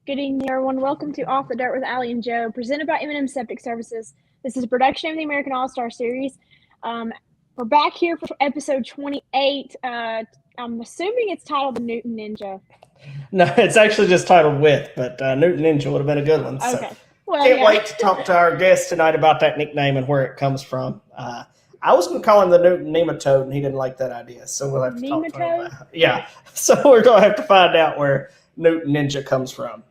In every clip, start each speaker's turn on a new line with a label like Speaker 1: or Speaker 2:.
Speaker 1: Good evening, everyone. Welcome to Off the Dirt with Allie and Joe, presented by M&M Septic Services. This is a production of the American All-Star Series. We're back here for episode 28. I'm assuming it's titled The Newton Ninja.
Speaker 2: No, it's actually just titled Wythe, but Newton Ninja would have been a good one. So
Speaker 1: Okay. Well,
Speaker 2: can't wait to talk to our guest tonight about that nickname and where it comes from. I was going to call him the Newton Nematode, and he didn't like that idea, so we'll have to talk to him about it. Yeah, so we're going to have to find out where Newton Ninja comes from.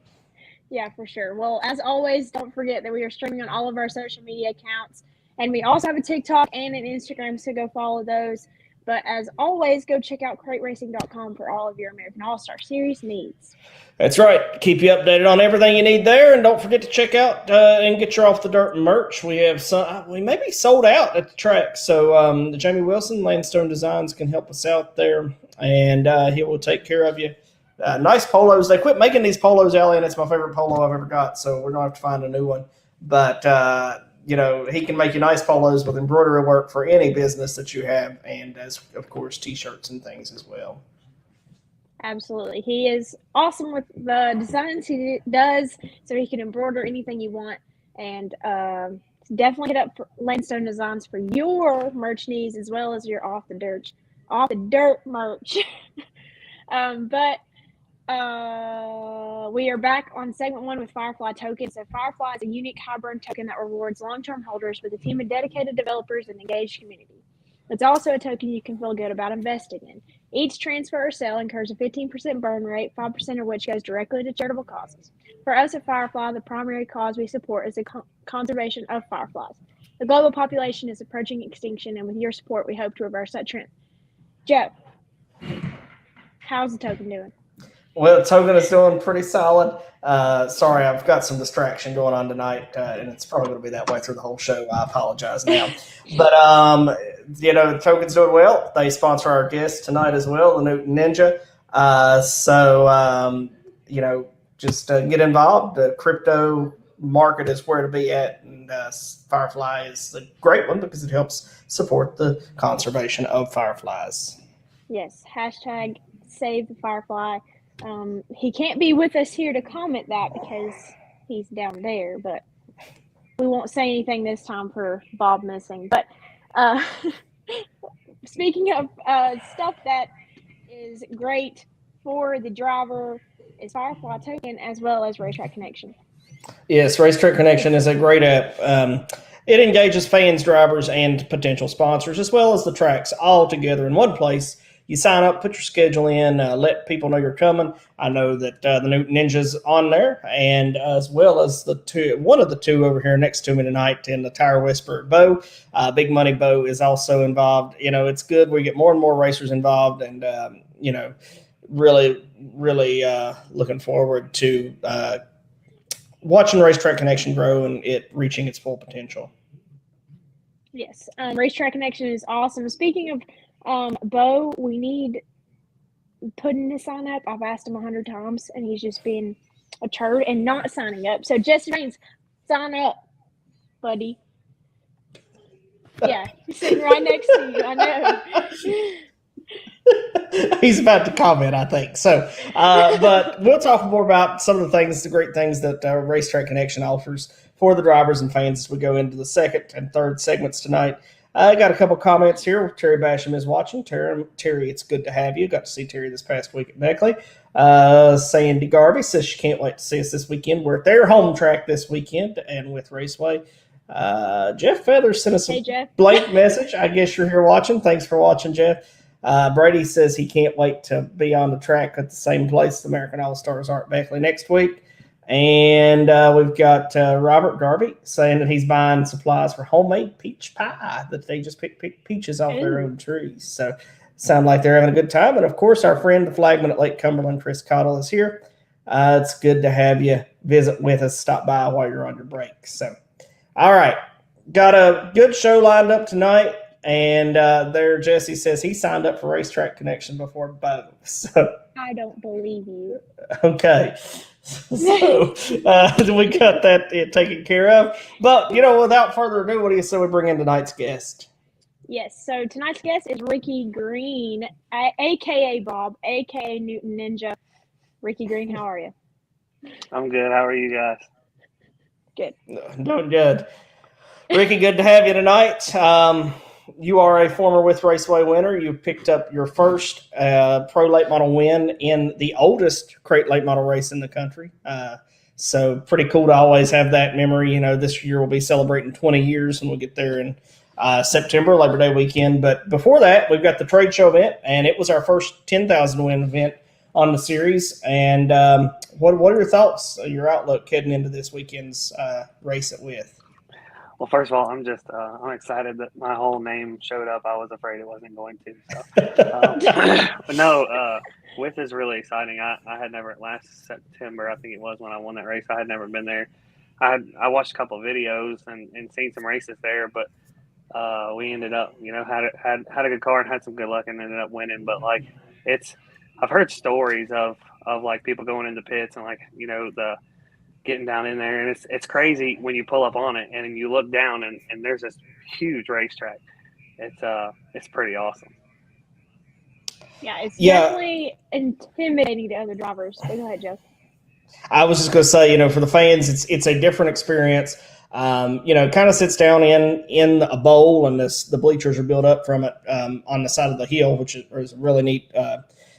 Speaker 1: Yeah, for sure. Well, as always, don't forget that we are streaming on all of our social media accounts, and we also have a TikTok and an Instagram, so go follow those. But as always, go check out crateracing.com for all of your American All-Star Series needs.
Speaker 2: That's right. Keep you updated on everything you need there, and don't forget to check out and get your Off the Dirt merch. We have some. We may be sold out at the track, so Jamie Wilson, Landstone Designs, can help us out there, and he will take care of you. Nice polos. They quit making these polos, Allie, and it's my favorite polo I've ever got, so we're going to have to find a new one. But, he can make you nice polos with embroidery work for any business that you have, and as, of course, T-shirts and things as well.
Speaker 1: Absolutely. He is awesome with the designs he does, so he can embroider anything you want. And definitely hit up for Landstone Designs for your merch needs as well as your off the dirt merch. We are back on segment 1 with Firefly Token. So Firefly is a unique high-burn token that rewards long-term holders with a team of dedicated developers and engaged community. It's also a token you can feel good about investing in. Each transfer or sale incurs a 15% burn rate, 5% of which goes directly to charitable causes. For us at Firefly, the primary cause we support is the conservation of fireflies. The global population is approaching extinction, and with your support, we hope to reverse that trend. Joe, how's the token doing?
Speaker 2: Well, the token is doing pretty solid. Sorry, I've got some distraction going on tonight, and it's probably going to be that way through the whole show. I apologize now. But, the token's doing well. They sponsor our guest tonight as well, the Newton Ninja. Just get involved. The crypto market is where to be at, and Firefly is a great one because it helps support the conservation of fireflies.
Speaker 1: Yes, hashtag save the firefly. He can't be with us here to comment that because he's down there, but we won't say anything this time for Bob missing. But speaking of stuff that is great for the driver is Firefly Token as well as Racetrack Connection.
Speaker 2: Yes, Racetrack Connection is a great app. It engages fans, drivers, and potential sponsors, as well as the tracks all together in one place. You sign up, put your schedule in, let people know you're coming. I know that the Newton Ninja's on there, and as well as one of the two over here next to me tonight in the Tire Whisperer, Bo. Big Money Bo is also involved. It's good. We get more and more racers involved, and really, really looking forward to watching Racetrack Connection grow and it reaching its full potential.
Speaker 1: Yes, Racetrack Connection is awesome. Speaking of Bo, we need putting to sign up. I've asked him 100 times, and he's just been a turd and not signing up. So Jesse Raines, sign up, buddy. Yeah, he's sitting right next to you. I
Speaker 2: know. He's about to comment, I think. So, but we'll talk more about some of the great things that Racetrack Connection offers for the drivers and fans as we go into the second and third segments tonight. I got a couple comments here. Terry Basham is watching. Terry, it's good to have you. Got to see Terry this past week at Beckley. Sandy Garvey says she can't wait to see us this weekend. We're at their home track this weekend and with Raceway. Jeff Feathers sent us a blank message. I guess you're here watching. Thanks for watching, Jeff. Brady says he can't wait to be on the track at the same place the American All-Stars are at Beckley next week. And we've got Robert Garvey saying that he's buying supplies for homemade peach pie, that they just pick peaches off their own trees. So sound like they're having a good time. And, of course, our friend, the flagman at Lake Cumberland, Chris Cottle, is here. It's good to have you visit with us, stop by while you're on your break. So, all right, got a good show lined up tonight. And there Jesse says he signed up for Racetrack Connection before Bo. So
Speaker 1: I don't believe you.
Speaker 2: Okay. So we got that taken care of. But, without further ado, what do you say we bring in tonight's guest?
Speaker 1: Yes, so tonight's guest is Ricky Greene, a.k.a. Bob, a.k.a. Newton Ninja. Ricky Greene, how are you?
Speaker 3: I'm good. How are you guys?
Speaker 1: Good.
Speaker 2: Doing good. Ricky, good to have you tonight. You are a former Wythe Raceway winner. You picked up your first pro late model win in the oldest crate late model race in the country. So pretty cool to always have that memory. You know, this year we'll be celebrating 20 years when we get there in September, Labor Day weekend. But before that, we've got the trade show event, and it was our first 10,000 win event on the series. And what are your thoughts, your outlook heading into this weekend's race at Wythe?
Speaker 3: Well, first of all, I'm I'm excited that my whole name showed up. I was afraid it wasn't going to. So, but no, Wythe is really exciting. I had never, last September, I think it was when I won that race, I had never been there. I watched a couple of videos and seen some races there, but we ended up, had a good car and had some good luck and ended up winning. But like, I've heard stories of like people going into pits and like, the getting down in there, and it's crazy when you pull up on it and you look down and there's this huge racetrack. It's pretty awesome.
Speaker 1: Yeah, it's definitely intimidating to other drivers. But go ahead, Jeff.
Speaker 2: I was just going to say, for the fans, it's a different experience. Kind of sits down in a bowl, and the bleachers are built up from it on the side of the hill, which is a really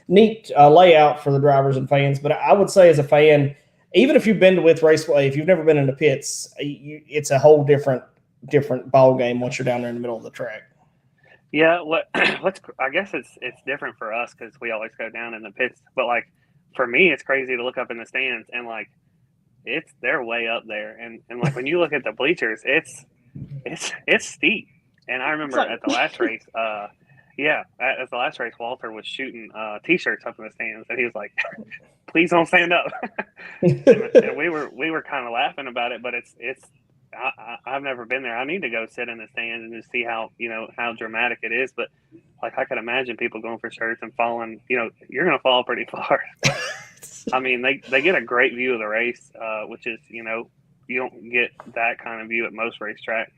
Speaker 2: neat layout for the drivers and fans. But I would say as a fan, even if you've been to Wythe Raceway, if you've never been in the pits, it's a whole different ball game once you're down there in the middle of the track.
Speaker 3: Yeah, I guess it's different for us because we always go down in the pits. But like for me, it's crazy to look up in the stands and like they're way up there, and like when you look at the bleachers, it's steep. And I remember at the last race, at the last race, Walter was shooting T-shirts up in the stands, and he was like, "Please don't stand up." and we were kind of laughing about it, but I've never been there. I need to go sit in the stands and just see how dramatic it is. But like I can imagine people going for shirts and falling. You're gonna fall pretty far. I mean, they get a great view of the race, which is you don't get that kind of view at most racetracks.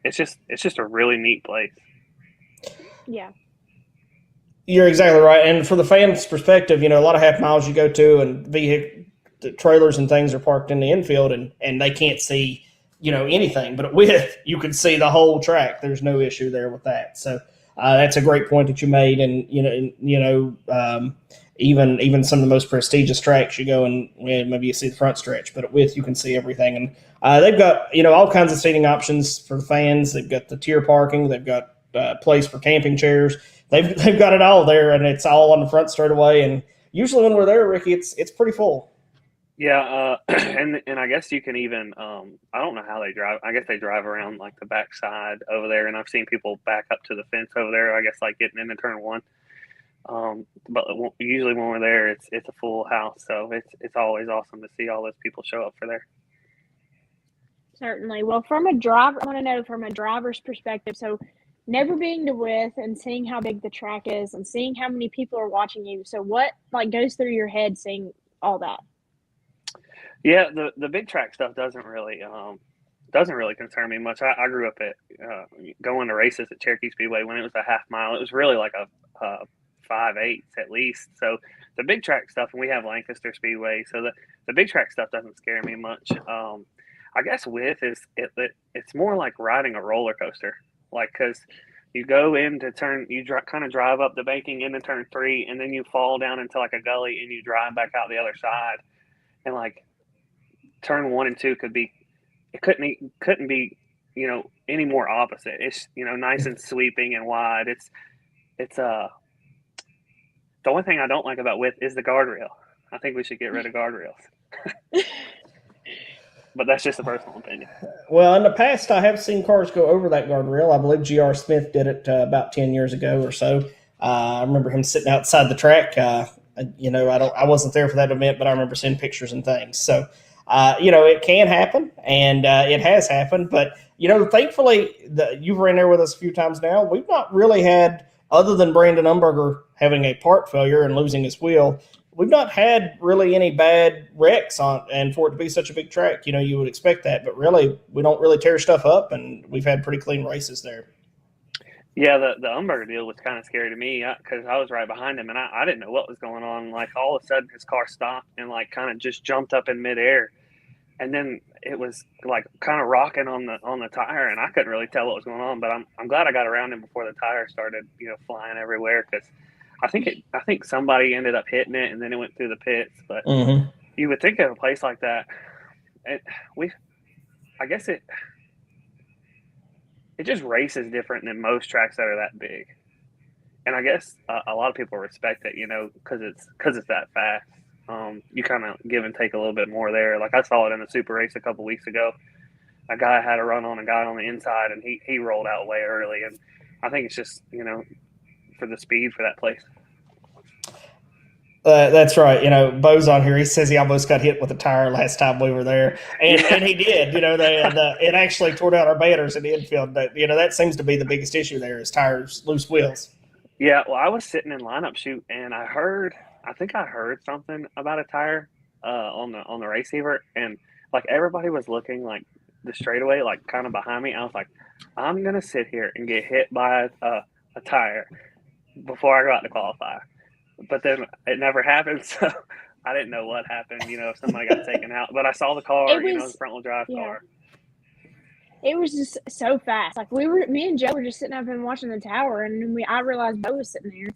Speaker 3: It's just a really neat place.
Speaker 1: Yeah.
Speaker 2: You're exactly right. And for the fans' perspective, a lot of half miles you go to and the trailers and things are parked in the infield and they can't see, anything. But with, you can see the whole track. There's no issue there with that. So that's a great point that you made. And, even some of the most prestigious tracks you go and maybe you see the front stretch, but with you can see everything. And they've got, all kinds of seating options for the fans. They've got the tier parking. They've got place for camping chairs. They've got it all there, and it's all on the front straightaway. And usually when we're there, Ricky, it's pretty full.
Speaker 3: Yeah, and I guess you can even I don't know how they drive. I guess they drive around like the backside over there, and I've seen people back up to the fence over there. I guess like getting into turn one. But usually when we're there, it's a full house, so it's always awesome to see all those people show up for there.
Speaker 1: Certainly. Well, I want to know from a driver's perspective. So, never being to Wythe and seeing how big the track is and seeing how many people are watching you. So, what goes through your head seeing all that?
Speaker 3: Yeah, the big track stuff doesn't really concern me much. I grew up at going to races at Cherokee Speedway when it was a half mile. It was really like a 5/8 at least. So the big track stuff, and we have Lancaster Speedway, so the big track stuff doesn't scare me much. I guess Wythe it's more like riding a roller coaster, like because you go into turn, you kind of drive up the banking into turn 3, and then you fall down into like a gully, and you drive back out the other side, and like turn 1 and 2 couldn't be any more opposite. It's nice and sweeping and wide. It's the only thing I don't like about Wythe is the guardrail. I think we should get rid of guardrails. But that's just a personal opinion.
Speaker 2: Well, in the past, I have seen cars go over that guardrail. I believe G.R. Smith did it about 10 years ago or so. I remember him sitting outside the track. I wasn't there for that event, but I remember seeing pictures and things. So, it can happen, and it has happened. But, thankfully, you've ran there with us a few times now. We've not really had, other than Brandon Umberger having a part failure and losing his wheel, we've not had really any bad wrecks and for it to be such a big track, you would expect that, but really we don't really tear stuff up, and we've had pretty clean races there.
Speaker 3: Yeah, the Umberger deal was kind of scary to me because I was right behind him and I didn't know what was going on. Like all of a sudden, his car stopped and like kind of just jumped up in midair, and then it was like kind of rocking on the tire, and I couldn't really tell what was going on. But I'm glad I got around him before the tire started, flying everywhere because I think somebody ended up hitting it and then it went through the pits. But
Speaker 2: Mm-hmm.
Speaker 3: you would think of a place like that, it, we I guess it just races different than most tracks that are that big. And I guess a lot of people respect it, because it's that fast. You kind of give and take a little bit more there. Like I saw it in the Super Race a couple weeks ago. A guy had a run on a guy on the inside, and he rolled out way early. And I think it's just for the speed for that place.
Speaker 2: That's right. Bo's on here. He says he almost got hit with a tire last time we were there, and he did. It actually tore down our banners in the infield. That seems to be the biggest issue there is tires, loose wheels.
Speaker 3: Yeah, well, I was sitting in lineup shoot, and I think I heard something about a tire on the receiver, and like everybody was looking like the straightaway, like kind of behind me. I was like, I'm gonna sit here and get hit by a tire before I go out to qualify. But then it never happened, so I didn't know what happened. If somebody got taken out, but I saw the car, the front wheel drive car.
Speaker 1: It was just so fast. Like me and Joe were just sitting up and watching the tower, and I realized Bo was sitting there,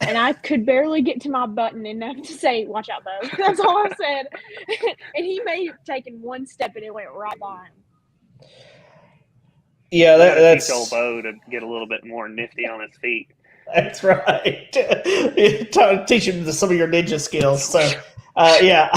Speaker 1: and I could barely get to my button enough to say, "Watch out, Bo." That's all I said. And he may have taken one step, and it went right by him.
Speaker 3: Yeah, that's teach old Bo to get a little bit more nifty on his feet.
Speaker 2: That's right. Teach him some of your ninja skills. So, yeah.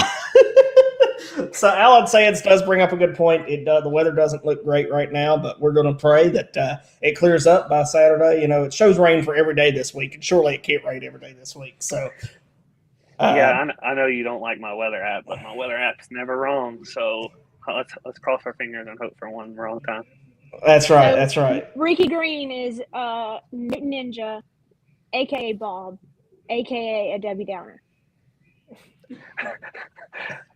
Speaker 2: So Alan Sands does bring up a good point. The weather doesn't look great right now, but we're going to pray that it clears up by Saturday. It shows rain for every day this week, and surely it can't rain every day this week. So,
Speaker 3: yeah, I know you don't like my weather app, but my weather app's never wrong. So let's cross our fingers and hope for one wrong time.
Speaker 2: That's right. That's right.
Speaker 1: Ricky Greene is Newton Ninja, aka Bob, aka a Debbie Downer.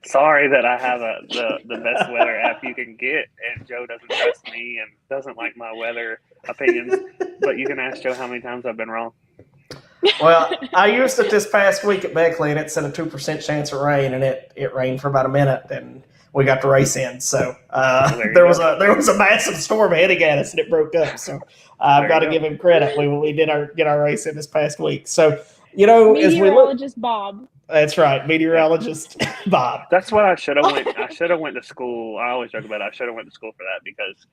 Speaker 3: Sorry that I have the best weather app you can get, and Joe doesn't trust me and doesn't like my weather opinions. But you can ask Joe how many times I've been wrong.
Speaker 2: Well, I used it this past week at Beckley, and it said a 2% chance of rain, and it rained for about a minute, and we got the race in. So there was a massive storm heading at us, and it broke up. So I've got to give him credit. We did get our race in this past week. So
Speaker 1: meteorologist Bob.
Speaker 2: That's right, meteorologist Bob.
Speaker 3: That's what I should have went. I should have went to school. I always joke about it. I should have went to school for that because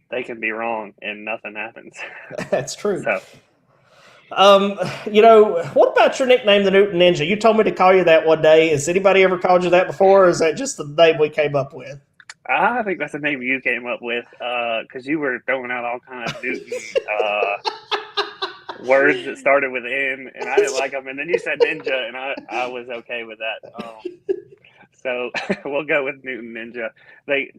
Speaker 3: they can be wrong and nothing happens.
Speaker 2: That's true.
Speaker 3: So.
Speaker 2: What about your nickname, the Newton Ninja? You told me to call you that one day. Has anybody ever called you that before, or is that just the name we came up with?
Speaker 3: I think that's the name you came up with because you were throwing out all kinds of Newton words that started with N, and I didn't like them. And then you said Ninja, and I was okay with that. So we'll go with Newton Ninja.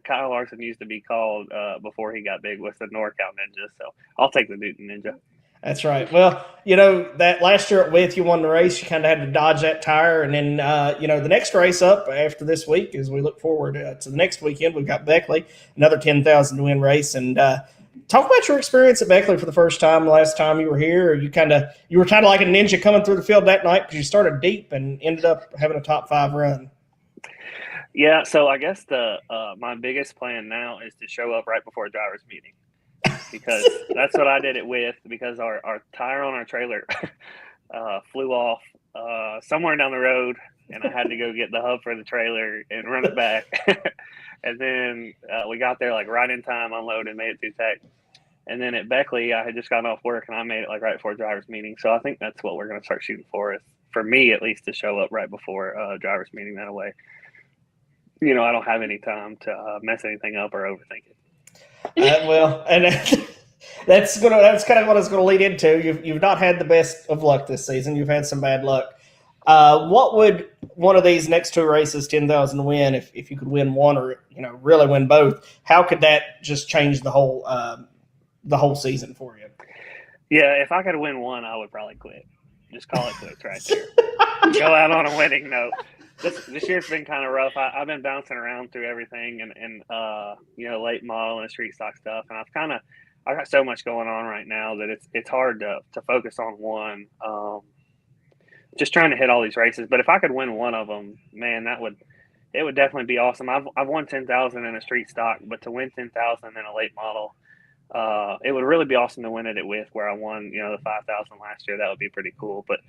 Speaker 3: Kyle Larson used to be called before he got big was the NorCal Ninja. So I'll take the Newton Ninja.
Speaker 2: That's right. Well, that last year at Wythe, you won the race. You kind of had to dodge that tire. And then, the next race up after this week, as we look forward to the next weekend, we've got Beckley, another 10,000 to win race. And talk about your experience at Beckley for the first time, last time you were here. Or you were kind of like a ninja coming through the field that night because you started deep and ended up having a top 5 run.
Speaker 3: Yeah, so I guess my biggest plan now is to show up right before a driver's meeting. Because that's what I did it with, because our tire on our trailer flew off somewhere down the road, and I had to go get the hub for the trailer and run it back. And then we got there like right in time, unloaded, made it through tech. And then at Beckley, I had just gotten off work, and I made it like right before a driver's meeting. So I think that's what we're going to start shooting for, is for me at least, to show up right before a driver's meeting. That way, I don't have any time to mess anything up or overthink it.
Speaker 2: That's kind of what I was going to lead into. You've not had the best of luck this season. You've had some bad luck. What would one of these next 2 races, 10,000 to win, if you could win one or really win both? How could that just change the whole season for you?
Speaker 3: Yeah, if I could win one, I would probably quit. Just call it quits right there. Go out on a winning note. This year's been kind of rough. I've been bouncing around through everything and late model and street stock stuff, and I got so much going on right now that it's hard to focus on one. Just trying to hit all these races, but if I could win one of them, man, it would definitely be awesome. I've won 10,000 in a street stock, but to win 10,000 in a late model, it would really be awesome to win it at Wythe, where I won, the 5,000 last year. That would be pretty cool. But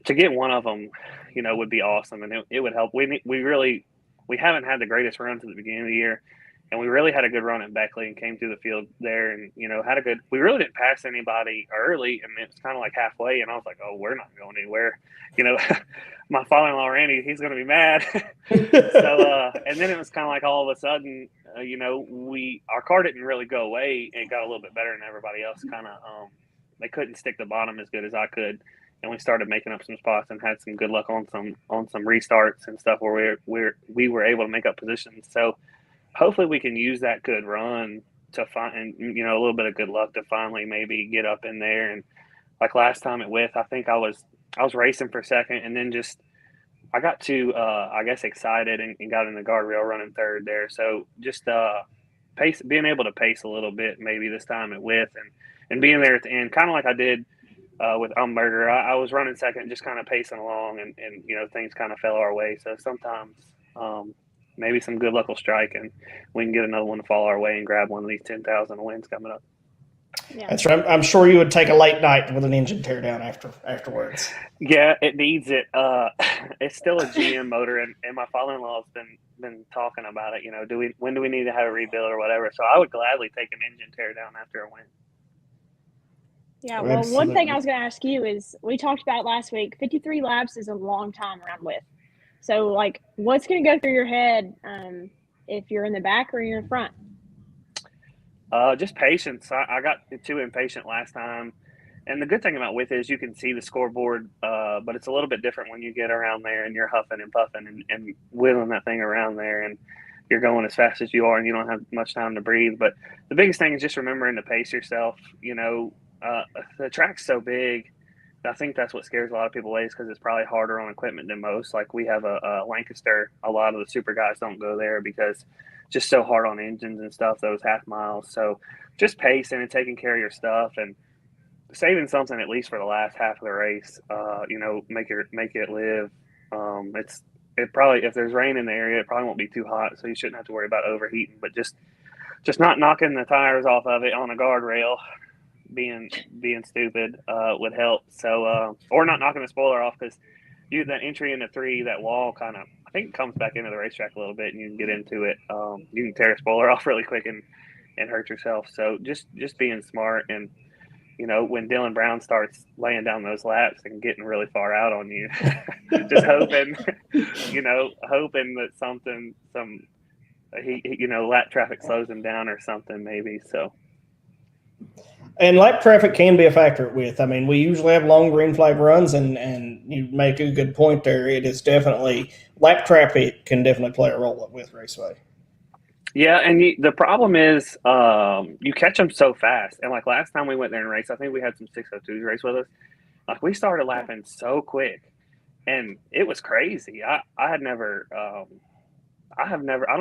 Speaker 3: to get one of them, would be awesome, and it would help. We haven't had the greatest runs at the beginning of the year, and we really had a good run at Beckley and came through the field there, and had a good. We really didn't pass anybody early, and it was kind of like halfway, and I was like, oh, we're not going anywhere. My father-in-law Randy, he's going to be mad. So, and then it was kind of like all of a sudden, our car didn't really go away. It got a little bit better than everybody else. Kind of, they couldn't stick the bottom as good as I could, and we started making up some spots and had some good luck on some restarts and stuff where we were able to make up positions. So hopefully we can use that good run to find, a little bit of good luck to finally maybe get up in there. And like last time at Wythe, I think I was racing for second, and then just I got too, excited and got in the guardrail running third there. So just being able to pace a little bit maybe this time at Wythe and being there at the end, kind of like I did with Umberger. I was running second, just kind of pacing along, and things kind of fell our way. So sometimes maybe some good luck will strike, and we can get another one to fall our way and grab one of these 10,000 wins coming up.
Speaker 2: Yeah. That's right. I'm sure you would take a late night with an engine teardown afterwards.
Speaker 3: Yeah, it needs it. It's still a GM motor, and my father-in-law's been talking about it. When do we need to have a rebuild or whatever? So I would gladly take an engine teardown after a win.
Speaker 1: Yeah, well, absolutely. One thing I was going to ask you is, we talked about last week, 53 laps is a long time around Wythe. So, what's going to go through your head if you're in the back or you're in front?
Speaker 3: Just patience. I got too impatient last time. And the good thing about Wythe is you can see the scoreboard, but it's a little bit different when you get around there and you're huffing and puffing and wheeling that thing around there, and you're going as fast as you are and you don't have much time to breathe. But the biggest thing is just remembering to pace yourself. The track's so big. I think that's what scares a lot of people away, is because it's probably harder on equipment than most. Like we have a Lancaster. A lot of the super guys don't go there because it's just so hard on engines and stuff, those half miles. So just pacing and taking care of your stuff and saving something at least for the last half of the race. Make it live. It probably, if there's rain in the area, it probably won't be too hot, so you shouldn't have to worry about overheating. But just not knocking the tires off of it on a guardrail, being stupid would help. So or not knocking the spoiler off, because that entry into 3, that wall kind of, I think, comes back into the racetrack a little bit, and you can get into it. You can tear the spoiler off really quick and hurt yourself. So just being smart, and when Dylan Brown starts laying down those laps and getting really far out on you, just hoping that lap traffic slows him down or something maybe. So.
Speaker 2: And lap traffic can be a factor with. I mean, we usually have long green flag runs, and you make a good point there. It is definitely, lap traffic can definitely play a role with Raceway. Yeah,
Speaker 3: and the problem is you catch them so fast. And like last time we went there and raced, I think we had some 602s race with us. Like we started lapping so quick, and it was crazy. I don't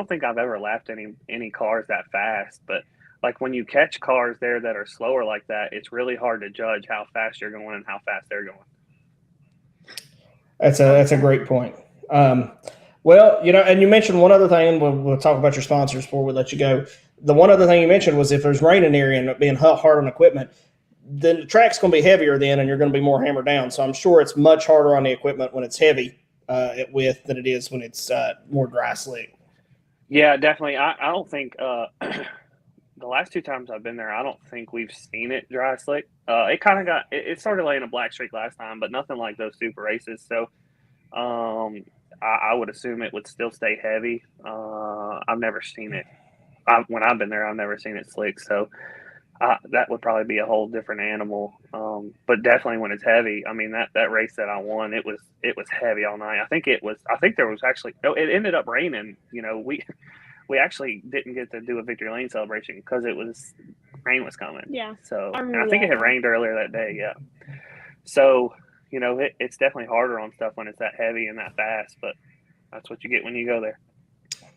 Speaker 3: think I've ever lapped any cars that fast, but like when you catch cars there that are slower like that, it's really hard to judge how fast you're going and how fast they're going.
Speaker 2: That's a great point. Well, and you mentioned one other thing, and we'll talk about your sponsors before we let you go. The one other thing you mentioned was if there's rain in the area and it being hard on equipment, then the track's going to be heavier then, and you're going to be more hammered down. So I'm sure it's much harder on the equipment when it's heavy at Wythe than it is when it's more dry slick.
Speaker 3: Yeah, definitely. I don't think the last 2 times I've been there, I don't think we've seen it dry slick. It kind of it started laying a black streak last time, but nothing like those super races. So I would assume it would still stay heavy. I've never seen it. When I've been there, I've never seen it slick. So that would probably be a whole different animal. But definitely when it's heavy, I mean, that race that I won, it was heavy all night. I think there was actually, it ended up raining. We actually didn't get to do a victory lane celebration because rain was coming.
Speaker 1: Yeah.
Speaker 3: So I think it had rained earlier that day. Yeah. So, it's definitely harder on stuff when it's that heavy and that fast, but that's what you get when you go there.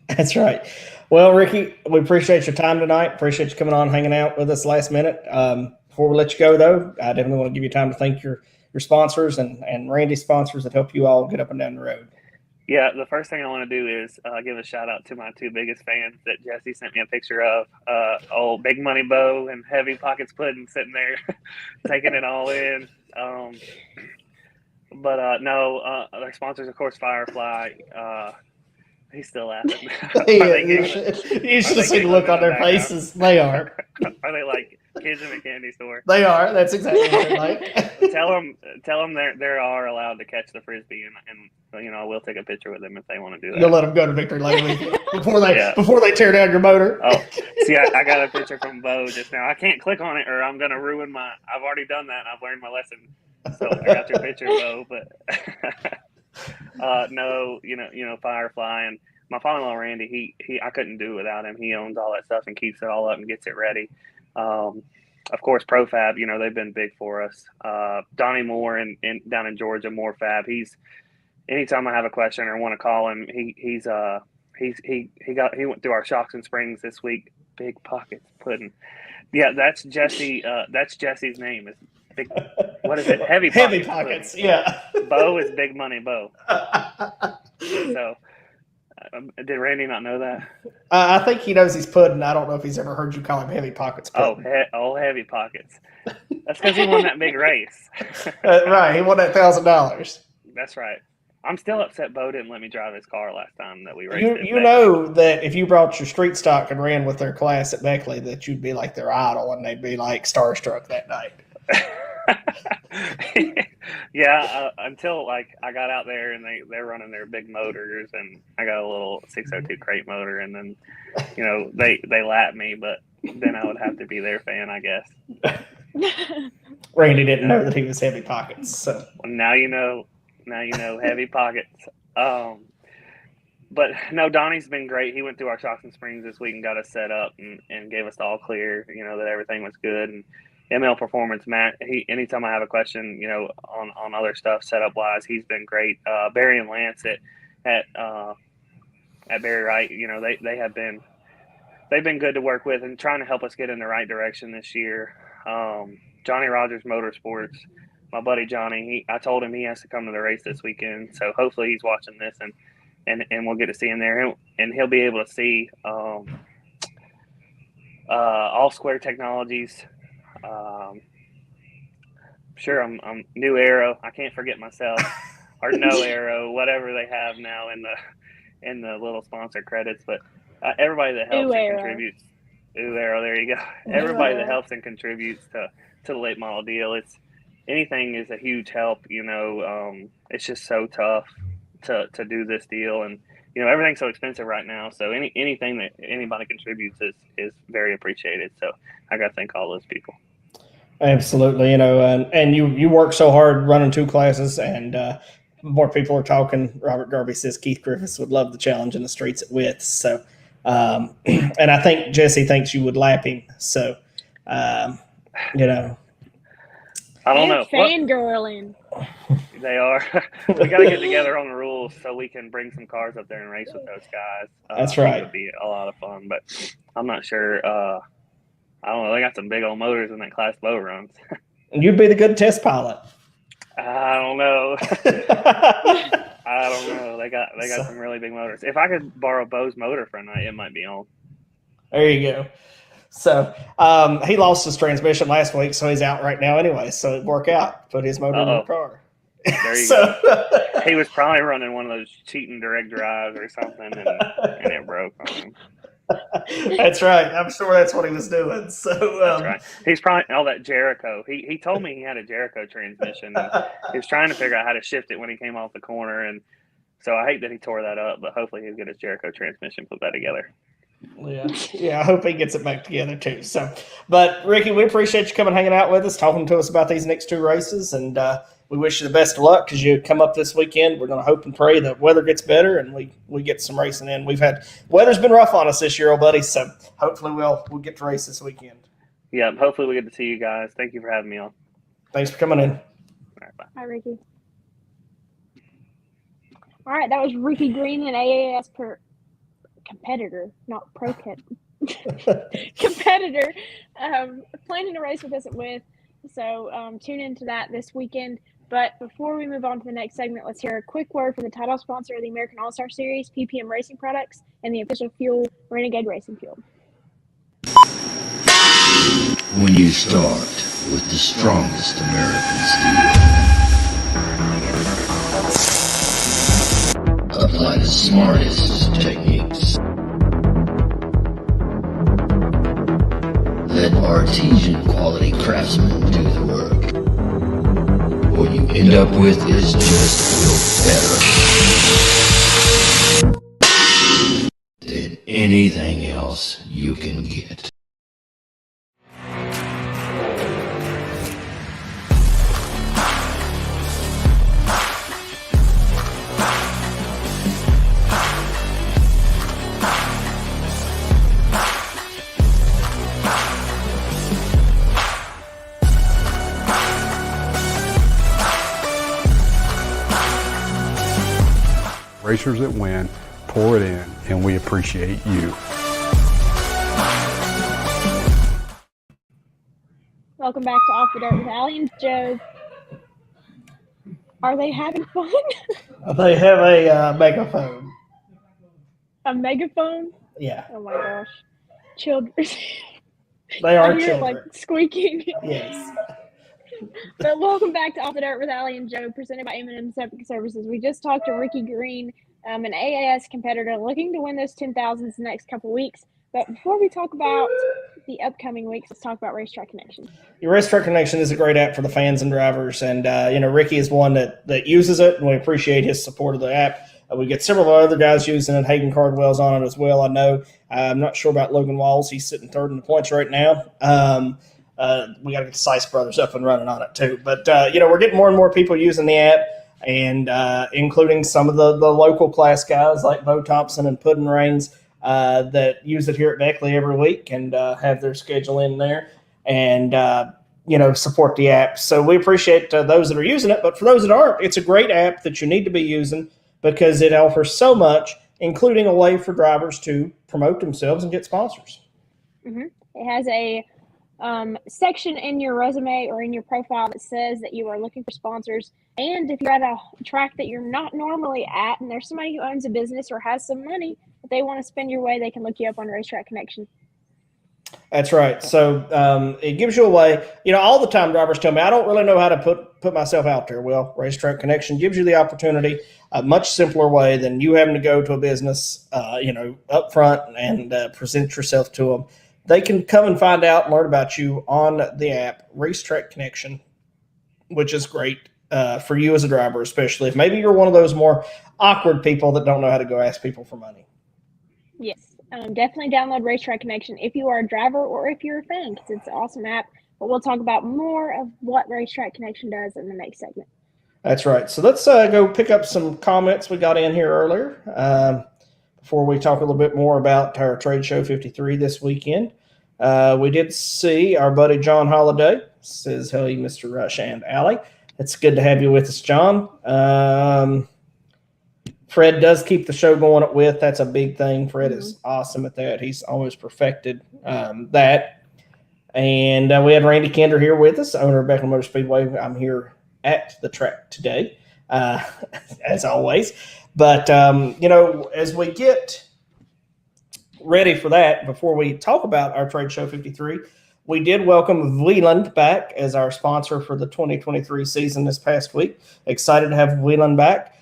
Speaker 2: That's right. Well, Ricky, we appreciate your time tonight. Appreciate you coming on, hanging out with us last minute. Before we let you go, though, I definitely want to give you time to thank your sponsors and Randy's sponsors that help you all get up and down the road.
Speaker 3: Yeah, the first thing I want to do is give a shout out to my two biggest fans that Jesse sent me a picture of. Old Big Money Bo and Heavy Pockets Pudding sitting there taking it all in. No, their sponsors, of course, Firefly. He's still laughing.
Speaker 2: You should have seen the look on their faces. They are.
Speaker 3: Are they like kids in a candy store?
Speaker 2: They are. That's exactly what they're like.
Speaker 3: Tell them they are allowed to catch the frisbee, and we'll take a picture with them if they want to do that.
Speaker 2: You'll let them go to Victory Lane with you before they tear down your motor.
Speaker 3: Oh, see, I got a picture from Bo just now. I can't click on it, or I'm gonna ruin my. I've already done that, and I've learned my lesson. So I got your picture, Bo. But no, Firefly and my father-in-law Randy. He I couldn't do it without him. He owns all that stuff and keeps it all up and gets it ready. Of course, ProFab, they've been big for us. Donnie Moore down in Georgia, Moore Fab. Anytime I have a question or want to call him, he went through our shocks and springs this week. Big Pockets Pudding. Yeah, that's Jesse. That's Jesse's name. Is big. What is it? Heavy Pockets.
Speaker 2: Heavy Pockets. Pudding. Yeah.
Speaker 3: Bo is Big Money Bo. So. Did Randy not know that?
Speaker 2: I think he knows he's pudding. I don't know if he's ever heard you call him Heavy Pockets Pudding.
Speaker 3: Heavy Pockets. That's because he won that big race.
Speaker 2: Right, he won that $1,000.
Speaker 3: That's right. I'm still upset Bo didn't let me drive his car last time that we raced.
Speaker 2: You know that if you brought your street stock and ran with their class at Beckley, that you'd be like their idol and they'd be like starstruck that night.
Speaker 3: Yeah, until I got out there and they're running their big motors and I got a little 602 crate motor and then they lap me, but then I would have to be their fan, I guess.
Speaker 2: Randy didn't know that he was Heavy Pockets, so
Speaker 3: well, now you know Heavy Pockets. But no, Donnie's been great. He went through our shocks and springs this week and got us set up and gave us the all clear, that everything was good. And ML Performance, Matt, anytime I have a question, on other stuff setup wise, he's been great. Barry and Lance at Barry Wright, they've been good to work with and trying to help us get in the right direction this year. Johnny Rogers Motorsports, my buddy Johnny, I told him he has to come to the race this weekend, so hopefully he's watching this and we'll get to see him there, and he'll be able to see All Square Technologies. Sure, I'm New Arrow. I can't forget myself, or No Arrow, whatever they have now in the little sponsor credits. But everybody that helps and contributes, Ooh Arrow, there you go. Everybody that helps and contributes to the late model deal. Anything is a huge help. It's just so tough to do this deal, and everything's so expensive right now. So anything that anybody contributes is very appreciated. So I got to thank all those people.
Speaker 2: Absolutely, and you work so hard running two classes, and more people are talking. Robert Darby says Keith Griffiths would love the challenge in the streets at Wythe. So, and I think Jesse thinks you would lap him. So, I
Speaker 3: don't know.
Speaker 1: Fangirling.
Speaker 3: They are. We got to get together on the rules so we can bring some cars up there and race with those guys.
Speaker 2: That's right.
Speaker 3: It would be a lot of fun, but I'm not sure. I don't know. They got some big old motors in that class Bo runs.
Speaker 2: You'd be the good test pilot.
Speaker 3: I don't know. I don't know. They got some really big motors. If I could borrow Bo's motor for a night, it might be on.
Speaker 2: There you go. So he lost his transmission last week, so he's out right now anyway. So it'd work out. Put his motor in the car.
Speaker 3: There you go. He was probably running one of those cheating direct drives or something, and it broke on him.
Speaker 2: That's right. I'm sure that's what he was doing. So
Speaker 3: that's right. He's probably all that Jericho. He told me he had a Jericho transmission, and he was trying to figure out how to shift it when he came off the corner. And so I hate that he tore that up, but hopefully he'll get his Jericho transmission put that together.
Speaker 2: Yeah. I hope he gets it back together too. So, but Ricky, we appreciate you coming, hanging out with us, talking to us about these next two races, and we wish you the best of luck because you come up this weekend. We're going to hope and pray the weather gets better and we get some racing in. Weather's been rough on us this year, old buddy. So hopefully we'll get to race this weekend.
Speaker 3: Yeah, hopefully we get to see you guys. Thank you for having me on.
Speaker 2: Thanks for coming in.
Speaker 3: All right, bye.
Speaker 1: Hi, Ricky. All right, that was Ricky Greene and AAS competitor, not competitor, planning to race with us at Wythe. So tune into that this weekend. But before we move on to the next segment, let's hear a quick word from the title sponsor of the American All-Star Series, PPM Racing Products, and the official fuel, Renegade Racing Fuel.
Speaker 4: When you start with the strongest American steel, apply the smartest techniques. Let artesian quality craftsmen do the work. What you end up with is just better than anything else you can get.
Speaker 5: Racers that win, pour it in, and we appreciate you.
Speaker 1: Welcome back to Off the Dirt with Allie and Joe. Are they having fun?
Speaker 2: They have a megaphone.
Speaker 1: A megaphone?
Speaker 2: Yeah.
Speaker 1: Oh my gosh. Children.
Speaker 2: They are
Speaker 1: I hear
Speaker 2: children.
Speaker 1: it like squeaking.
Speaker 2: Yes.
Speaker 1: But welcome back to Off the Dirt with Allie and Joe, presented by M&M Septic Services. We just talked to Ricky Greene, an AAS competitor looking to win those 10,000s in the next couple weeks. But before we talk about the upcoming weeks, let's talk about Racetrack Connection.
Speaker 2: Your Racetrack Connection is a great app for the fans and drivers, and Ricky is one that uses it, and we appreciate his support of the app. We get several other guys using it. Hayden Cardwell's on it as well, I know. I'm not sure about Logan Walls. He's sitting third in the points right now. We got to get the Sice brothers up and running on it too. But, we're getting more and more people using the app, and including some of the local class guys like Bo Thompson and Puddin' Rains that use it here at Beckley every week and have their schedule in there and, support the app. So we appreciate those that are using it. But for those that aren't, it's a great app that you need to be using because it offers so much, including a way for drivers to promote themselves and get sponsors.
Speaker 1: Mm-hmm. It has a section in your resume or in your profile that says that you are looking for sponsors. And if you're at a track that you're not normally at and there's somebody who owns a business or has some money that they want to spend your way, they can look you up on Racetrack Connection.
Speaker 2: That's right. So it gives you a way. All the time drivers tell me, I don't really know how to put myself out there. Well, Racetrack Connection gives you the opportunity, a much simpler way than you having to go to a business, up front and present yourself to them. They can come and find out and learn about you on the app, Racetrack Connection, which is great for you as a driver, especially if maybe you're one of those more awkward people that don't know how to go ask people for money.
Speaker 1: Yes. Definitely download Racetrack Connection if you are a driver or if you're a fan, because it's an awesome app. But we'll talk about more of what Racetrack Connection does in the next segment.
Speaker 2: That's right. So let's go pick up some comments we got in here earlier before we talk a little bit more about our Trade Show 53 this weekend. We did see our buddy John Holiday says, "Hey, Mr. Rush and Allie. It's good to have you with us, John." Fred does keep the show going at Wythe. That's a big thing. Fred is awesome at that. He's almost perfected that. And we had Randy Kinder here with us, owner of Beckley Motor Speedway. I'm here at the track today, as always. But, as we get ready for that, before we talk about our Trade Show 53, we did welcome Wieland back as our sponsor for the 2023 season this past week. Excited to have Wieland back.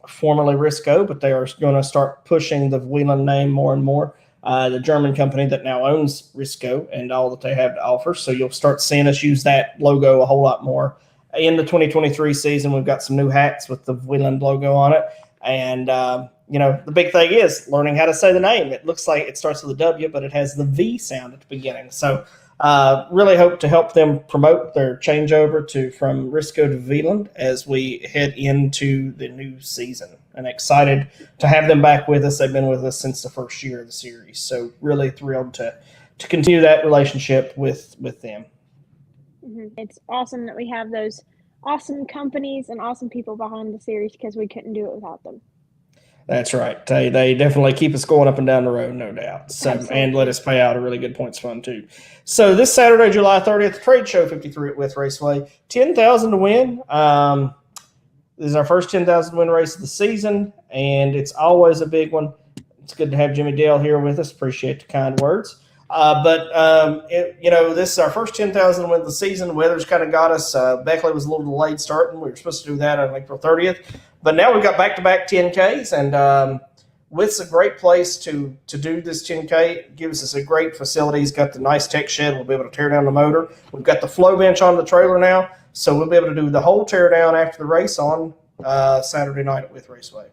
Speaker 2: Formerly Risco, but they are going to start pushing the Wieland name more and more. The German company that now owns Risco and all that they have to offer. So you'll start seeing us use that logo a whole lot more. In the 2023 season, we've got some new hats with the Wieland logo on it. And, the big thing is learning how to say the name. It looks like it starts with a W, but it has the V sound at the beginning. So really hope to help them promote their changeover from Risco to Wieland as we head into the new season. And excited to have them back with us. They've been with us since the first year of the series. So really thrilled to continue that relationship with them.
Speaker 1: Mm-hmm. It's awesome that we have those awesome companies and awesome people behind the series because we couldn't do it without them.
Speaker 2: That's right. They definitely keep us going up and down the road, no doubt. So,
Speaker 1: Absolutely.
Speaker 2: and let us pay out a really good points fund too. So this Saturday, July 30th, Trade Show 53 at Wythe Raceway, 10,000 to win. This is our first 10,000 win race of the season, and it's always a big one. It's good to have Jimmy Dale here with us. Appreciate the kind words. This is our first 10,000 win of the season. The weather's kind of got us. Beckley was a little delayed starting. We were supposed to do that on April 30th. But now we've got back-to-back 10Ks, and Wythe's a great place to do this 10K. It gives us a great facility. He's got the nice tech shed. We'll be able to tear down the motor. We've got the flow bench on the trailer now, so we'll be able to do the whole tear down after the race on Saturday night at Wythe Raceway.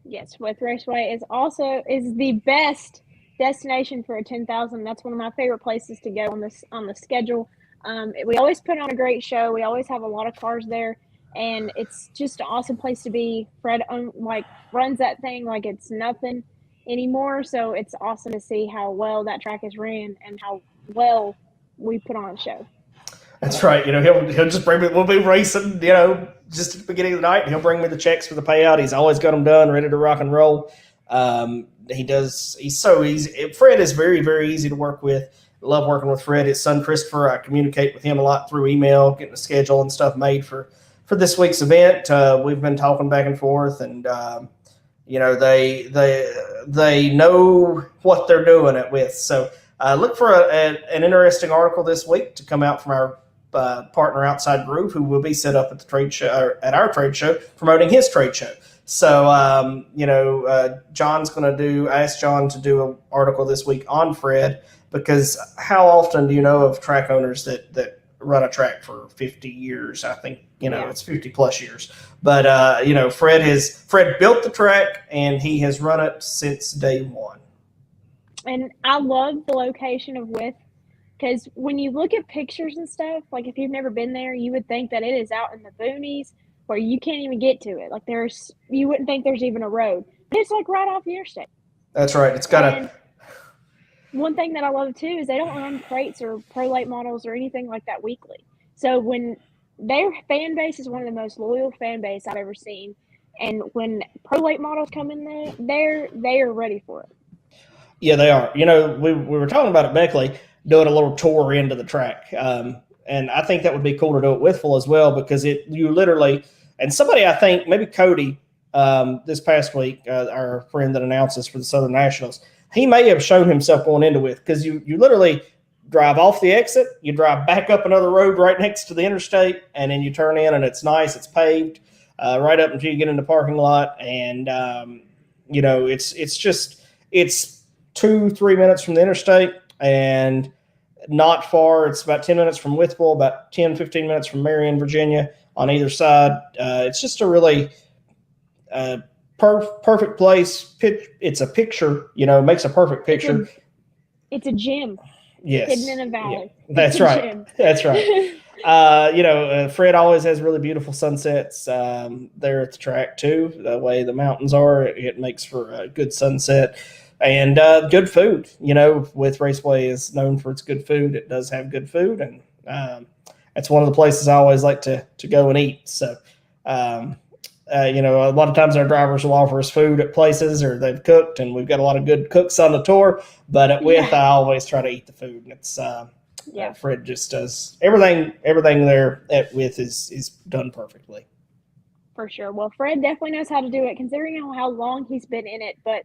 Speaker 1: Yes, Wythe Raceway is the best destination for a 10,000. That's one of my favorite places to go on the schedule. We always put on a great show. We always have a lot of cars there, and it's just an awesome place to be. Fred runs that thing like it's nothing anymore, so it's awesome to see how well that track is ran and how well we put on a show.
Speaker 2: That's right. He'll just bring me. We'll be racing. Just at the beginning of the night, he'll bring me the checks for the payout. He's always got them done, ready to rock and roll. He's so easy. Fred is very, very easy to work with. I love working with Fred. His son Christopher, I communicate with him a lot through email, getting a schedule and stuff made for this week's event. We've been talking back and forth, and they know what they're doing it with. So look for an interesting article this week to come out from our partner Outside Groove, who will be set up at the trade show, or at our trade show, promoting his trade show. So, John's going to I asked John to do an article this week on Fred, because how often do you know of track owners that run a track for 50 years? I think, it's 50 plus years. But, Fred built the track, and he has run it since day one. And
Speaker 1: I love the location of Wythe, because when you look at pictures and stuff, like if you've never been there, you would think that it is out in the boonies where you can't even get to it. Like you wouldn't think there's even a road. But it's like right off the interstate.
Speaker 2: That's right. It's got
Speaker 1: one thing that I love too is they don't run crates or pro late models or anything like that weekly. So when their fan base is one of the most loyal fan base I've ever seen, and when pro late models come in there, they are ready for it.
Speaker 2: Yeah, they are. We were talking about at Beckley doing a little tour into the track. And I think that would be cool to do at Wytheville as well, because you literally, and somebody, I think, maybe Cody, this past week, our friend that announces for the Southern Nationals, he may have shown himself going into Wythe, because you literally drive off the exit, you drive back up another road right next to the interstate, and then you turn in, and it's nice, it's paved right up until you get in the parking lot. And, it's 2-3 minutes from the interstate, and not far. It's about 10 minutes from Wytheville, about 10-15 minutes from Marion, Virginia on either side. It's just a really perfect place. It's a picture, makes a perfect picture.
Speaker 1: It's a gym.
Speaker 2: Yes.
Speaker 1: Hidden in a valley.
Speaker 2: Yeah, that's right. Gym. That's right. Fred always has really beautiful sunsets there at the track too. The way the mountains are, it makes for a good sunset. And good food. Wythe Raceway is known for its good food. It does have good food, and it's one of the places I always like to go and eat. So, a lot of times our drivers will offer us food at places, or they've cooked, and we've got a lot of good cooks on the tour. But at Wythe, I always try to eat the food, and it's Fred just does everything there at Wythe is done perfectly.
Speaker 1: For sure. Well, Fred definitely knows how to do it, considering how long he's been in it. But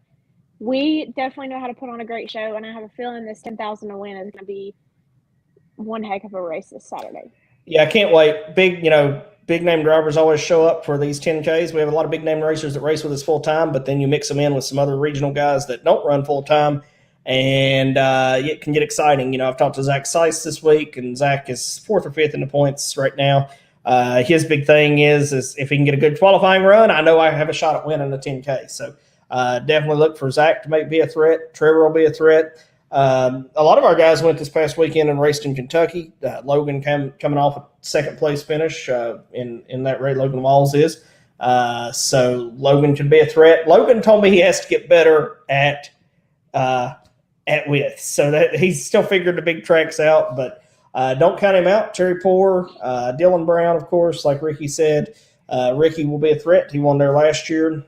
Speaker 1: we definitely know how to put on a great show, and I have a feeling this 10,000 to win is going to be one heck of a race this Saturday.
Speaker 2: Yeah, I can't wait. Big name drivers always show up for these 10Ks. We have a lot of big name racers that race with us full time, but then you mix them in with some other regional guys that don't run full time, and it can get exciting. I've talked to Zach Seiss this week, and Zach is 4th or 5th in the points right now. His big thing is if he can get a good qualifying run, I know I have a shot at winning the 10K. So definitely look for Zach to be a threat. Trevor will be a threat. A lot of our guys went this past weekend and raced in Kentucky. Logan coming off a second place finish in that race. Logan Walls is. So Logan could be a threat. Logan told me he has to get better at Wythe, so that he's still figured the big tracks out, but don't count him out. Terry Poor, Dylan Brown, of course, like Ricky said. Ricky will be a threat. He won there last year.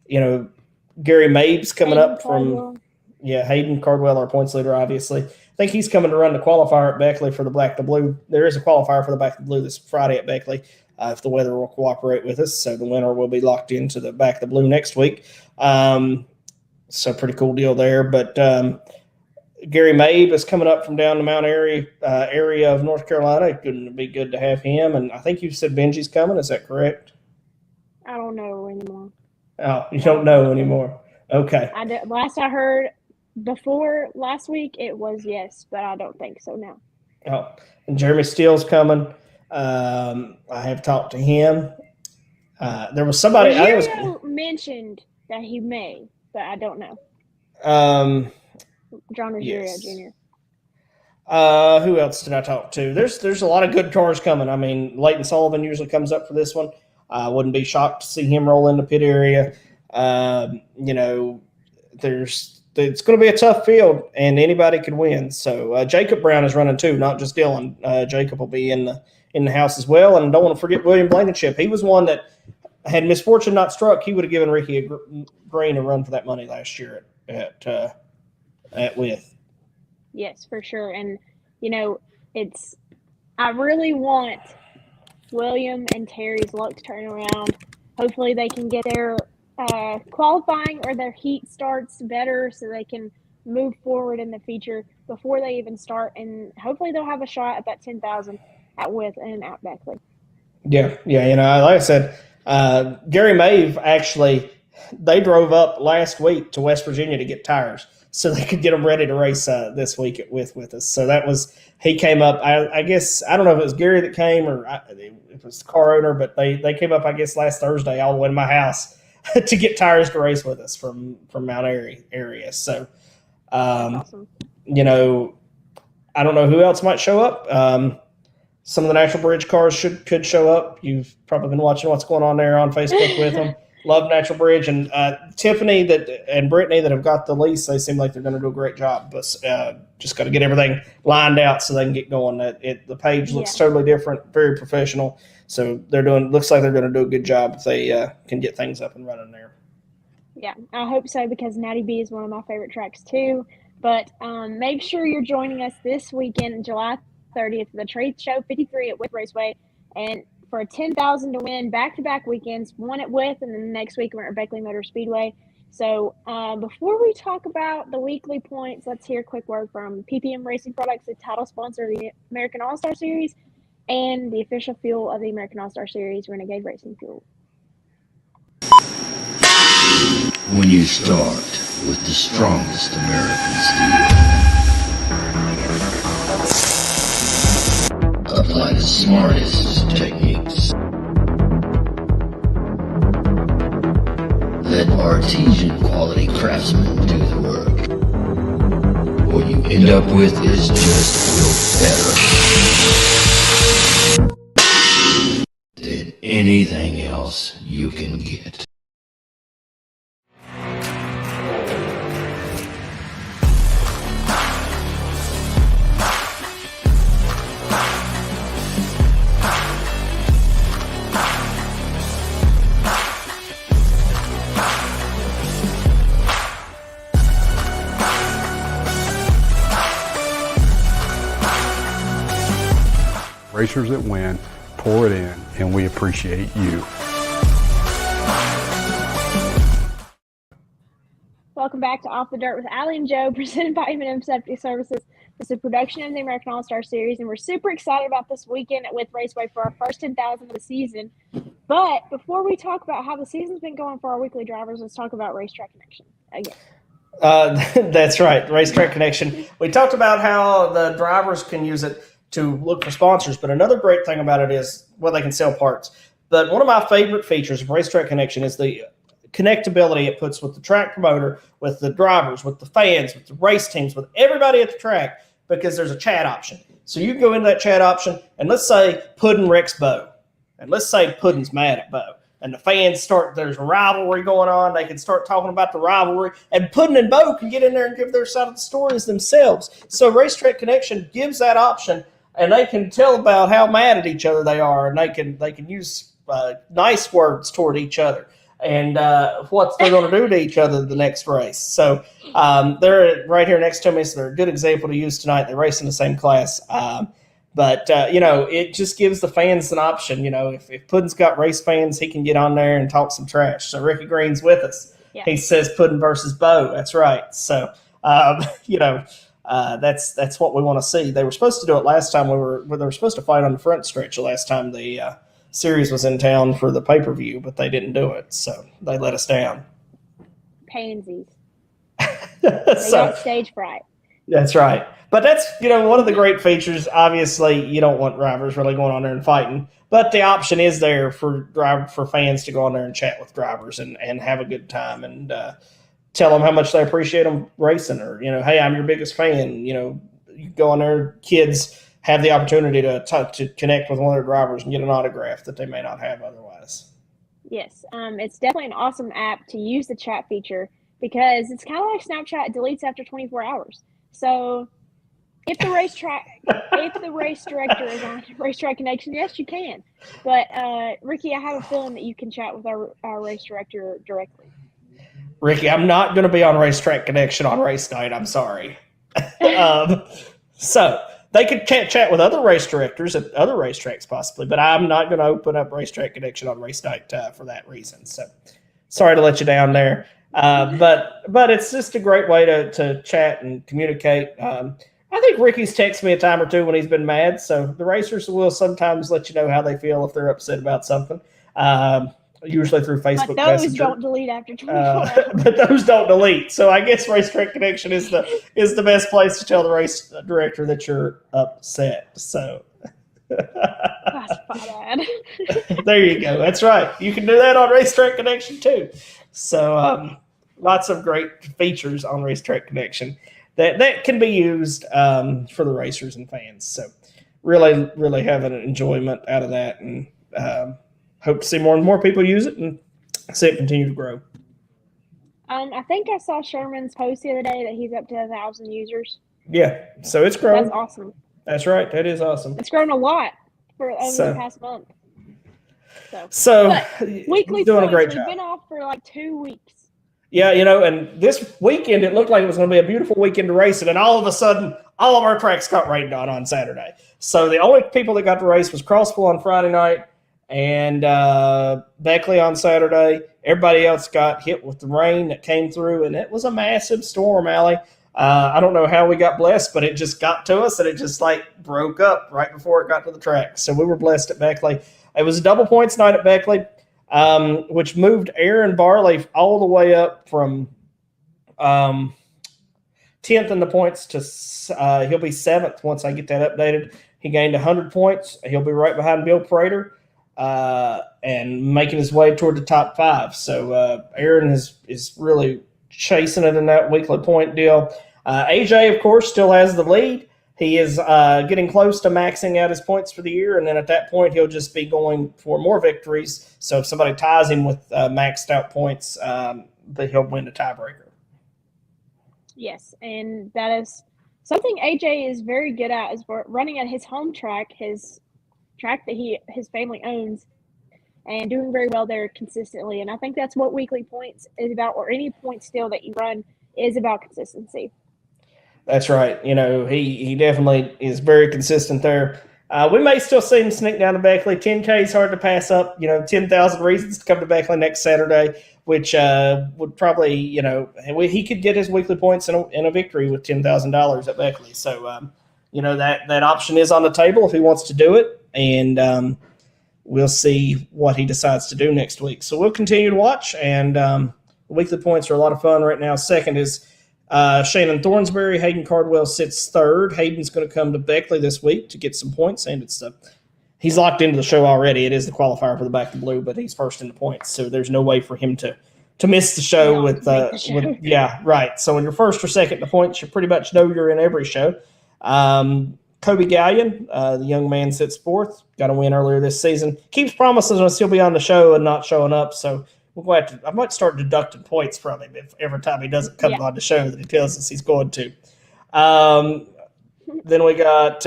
Speaker 2: Gary Mabe's coming
Speaker 1: Hayden
Speaker 2: up
Speaker 1: Caldwell.
Speaker 2: from Hayden Cardwell, our points leader, obviously. I think he's coming to run the qualifier at Beckley for the Black to Blue. There is a qualifier for the Black to Blue this Friday at Beckley if the weather will cooperate with us. So the winner will be locked into the Black to Blue next week. So pretty cool deal there. But Gary Mabe is coming up from down the Mount Airy area of North Carolina. It's going to be good to have him. And I think you said Benji's coming. Is that correct?
Speaker 1: I don't know anymore.
Speaker 2: Oh, you don't know anymore. Okay.
Speaker 1: Last I heard before last week, it was yes, but I don't think so now.
Speaker 2: Oh, and Jeremy Steele's coming. I have talked to him. There was somebody.
Speaker 1: Rogerio mentioned that he may, but I don't know. John Rogerio Jr.
Speaker 2: Who else did I talk to? There's a lot of good cars coming. I mean, Leighton Sullivan usually comes up for this one. I wouldn't be shocked to see him roll in the pit area. It's going to be a tough field, and anybody could win. So Jacob Brown is running too, not just Dylan. Jacob will be in the house as well. And don't want to forget William Blankenship. He was one that had misfortune not struck. He would have given Ricky Greene a run for that money last year at Wythe.
Speaker 1: Yes, for sure. And I really want William and Terry's luck to turn around. Hopefully they can get their qualifying or their heat starts better so they can move forward in the future before they even start, and hopefully they'll have a shot at that 10,000 at Wythe and at Beckley.
Speaker 2: Yeah, like I said, Gary Mabe actually, they drove up last week to West Virginia to get tires so they could get them ready to race this week at Wythe with us. So he came up. I guess I don't know if it was Gary that came or it was the car owner, but they came up I guess last Thursday all the way to my house to get tires to race with us from Mount Airy area. So, awesome. I don't know who else might show up. Some of the Natural Bridge cars could show up. You've probably been watching what's going on there on Facebook with them. Love Natural Bridge. And Tiffany and Brittany that have got the lease, they seem like they're going to do a great job. But just got to get everything lined out so they can get going. The page looks totally different, very professional. So looks like they're going to do a good job if they can get things up and running there.
Speaker 1: Yeah, I hope so because Natty B is one of my favorite tracks too. But make sure you're joining us this weekend, July 30th, the Trade Show 53 at Wythe Raceway, and for a $10,000 to win back-to-back weekends, one at Wythe, and then the next week we're at Beckley Motor Speedway. So before we talk about the weekly points, let's hear a quick word from PPM Racing Products, the title sponsor of the American All-Star Series, and the official fuel of the American All-Star Series, Renegade Racing Fuel.
Speaker 4: When you start with the strongest American steel, apply the smartest techniques, let artesian quality craftsmen do the work. What you end up with is just better than anything else you can get.
Speaker 5: Racers that win, pour it in, and we appreciate you.
Speaker 1: Welcome back to Off the Dirt with Allie and Joe, presented by M&M Safety Services. This is a production of the American All-Star Series, and we're super excited about this weekend at Wythe Raceway for our first 10,000 of the season. But before we talk about how the season's been going for our weekly drivers, let's talk about Racetrack Connection again.
Speaker 2: That's right, Racetrack Connection. We talked about how the drivers can use it to look for sponsors, but another great thing about it is, they can sell parts. But one of my favorite features of Racetrack Connection is the connectability it puts with the track promoter, with the drivers, with the fans, with the race teams, with everybody at the track, because there's a chat option. So you go into that chat option, and let's say Puddin wrecks Bo, and let's say Puddin's mad at Bo, and the fans there's a rivalry going on. They can start talking about the rivalry, and Puddin and Bo can get in there and give their side of the stories themselves. So Racetrack Connection gives that option, and they can tell about how mad at each other they are, and they can use nice words toward each other. and what they're going to do to each other the next race. So they're right here next to me, so they're a good example to use tonight. They race in the same class. But it just gives the fans an option. If Puddin's got race fans, he can get on there and talk some trash. So Ricky Greene's with us. Yeah. He says Puddin versus Bo. That's right. So, that's what we want to see. They were supposed to do it last time. They were supposed to fight on the front stretch the last time the series was in town for the pay-per-view, but they didn't do it. So they let us down.
Speaker 1: Pansies. They got stage fright.
Speaker 2: That's right. But that's, one of the great features. Obviously, you don't want drivers really going on there and fighting, but the option is there for fans to go on there and chat with drivers and have a good time and tell them how much they appreciate them racing, or, hey, I'm your biggest fan. You go on there, kids have the opportunity to connect with one of their drivers and get an autograph that they may not have otherwise.
Speaker 1: Yes. It's definitely an awesome app to use the chat feature because it's kind of like Snapchat deletes after 24 hours. So if the race director is on Racetrack Connection, yes, you can. But Ricky, I have a feeling that you can chat with our race director directly.
Speaker 2: Ricky, I'm not going to be on Racetrack Connection on race night. I'm sorry. So they could chat with other race directors at other racetracks possibly, but I'm not going to open up Racetrack Connection on race night for that reason. So sorry to let you down there. But it's just a great way to chat and communicate. I think Ricky's texted me a time or two when he's been mad, so the racers will sometimes let you know how they feel if they're upset about something, usually through Facebook
Speaker 1: But those
Speaker 2: Messenger.
Speaker 1: don't delete after 24 hours.
Speaker 2: But those don't delete, so I guess Racetrack Connection is the best place to tell the race director that you're upset. So
Speaker 1: That's bad.
Speaker 2: There you go. That's right. You can do that on Racetrack Connection too. So lots of great features on Racetrack Connection that can be used for the racers and fans. So really, really having an enjoyment out of that, and hope to see more and more people use it and see it continue to grow.
Speaker 1: I think I saw Sherman's post the other day that he's up to 1,000 users.
Speaker 2: Yeah, so it's grown.
Speaker 1: That's awesome.
Speaker 2: That's right. That is awesome.
Speaker 1: It's grown a lot over the past month.
Speaker 2: So
Speaker 1: weekly
Speaker 2: doing
Speaker 1: points,
Speaker 2: a great
Speaker 1: we've
Speaker 2: job.
Speaker 1: been off for like 2 weeks.
Speaker 2: Yeah, and this weekend it looked like it was going to be a beautiful weekend to race it, and all of a sudden, all of our tracks got rained on Saturday. So the only people that got to race was Crossville on Friday night and Beckley on Saturday. Everybody else got hit with the rain that came through, and it was a massive storm, Allie. I don't know how we got blessed, but it just got to us, and it just broke up right before it got to the track. So we were blessed at Beckley. It was a double points night at Beckley, which moved Aaron Barley all the way up from 10th in the points to he'll be 7th once I get that updated. He gained 100 points. He'll be right behind Bill Prater and making his way toward the top 5. So Aaron is really chasing it in that weekly point deal. AJ, of course, still has the lead. He is getting close to maxing out his points for the year, and then at that point, he'll just be going for more victories. So if somebody ties him with maxed out points, then he'll win the tiebreaker.
Speaker 1: Yes, and that is something AJ is very good at, is running at his home track, his track that his family owns, and doing very well there consistently. And I think that's what weekly points is about, or any point steal that you run is about consistency.
Speaker 2: That's right. He definitely is very consistent there. We may still see him sneak down to Beckley. 10K is hard to pass up. 10,000 reasons to come to Beckley next Saturday, which would probably, he could get his weekly points in a victory with $10,000 at Beckley. So, that option is on the table if he wants to do it. And we'll see what he decides to do next week. So we'll continue to watch. And the weekly points are a lot of fun right now. Second is Shannon Thornsberry. Hayden Cardwell sits 3rd. Hayden's going to come to Beckley this week to get some points, and he's locked into the show already. It is the qualifier for the Back to Blue, but he's first in the points, so there's no way for him to miss the show with yeah, right. So when you're first or second in the points, you pretty much know you're in every show. Kobe Gallion, the young man, sits 4th. Got a win earlier this season. Keeps promising us he'll be on the show and not showing up, so I might start deducting points from him if every time he doesn't come on the show that he tells us he's going to. Then we got